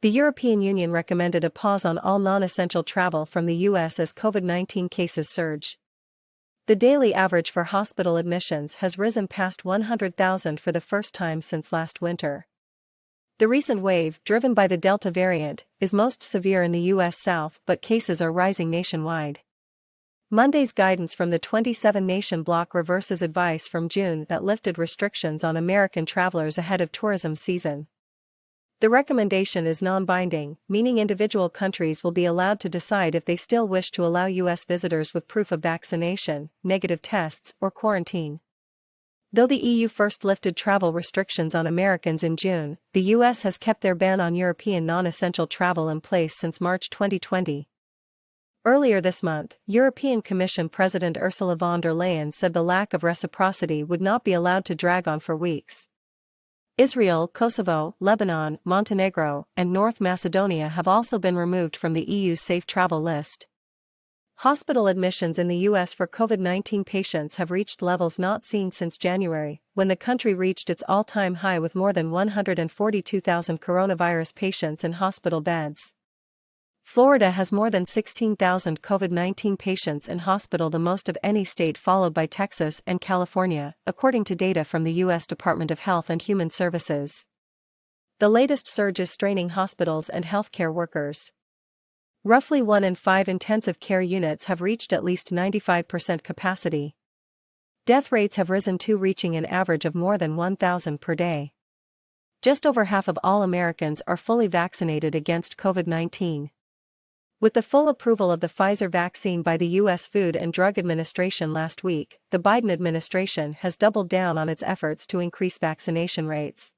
The European Union recommended a pause on all non-essential travel from the US as COVID-19 cases surge. The daily average for hospital admissions has risen past 100,000 for the first time since last winter. The recent wave, driven by the Delta variant, is most severe in the US South, but cases are rising nationwide. Monday's guidance from the 27-nation bloc reverses advice from June that lifted restrictions on American travelers ahead of tourism season. The recommendation is non-binding, meaning individual countries will be allowed to decide if they still wish to allow U.S. visitors with proof of vaccination, negative tests, or quarantine. Though the EU first lifted travel restrictions on Americans in June, the U.S. has kept their ban on European non-essential travel in place since March 2020. Earlier this month, European Commission President Ursula von der Leyen said the lack of reciprocity would not be allowed to drag on for weeks. Israel, Kosovo, Lebanon, Montenegro, and North Macedonia have also been removed from the EU's safe travel list. Hospital admissions in the U.S. for COVID-19 patients have reached levels not seen since January, when the country reached its all-time high with more than 142,000 coronavirus patients in hospital beds. Florida has more than 16,000 COVID-19 patients in hospital, the most of any state, followed by Texas and California, according to data from the U.S. Department of Health and Human Services. The latest surge is straining hospitals and healthcare workers. Roughly 1 in 5 intensive care units have reached at least 95% capacity. Death rates have risen too, reaching an average of more than 1,000 per day. Just over half of all Americans are fully vaccinated against COVID-19. With the full approval of the Pfizer vaccine by the U.S. Food and Drug Administration last week, the Biden administration has doubled down on its efforts to increase vaccination rates.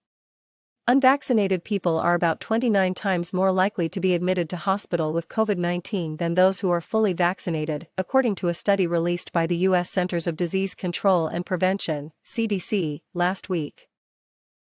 Unvaccinated people are about 29 times more likely to be admitted to hospital with COVID-19 than those who are fully vaccinated, according to a study released by the U.S. Centers of Disease Control and Prevention, CDC, last week.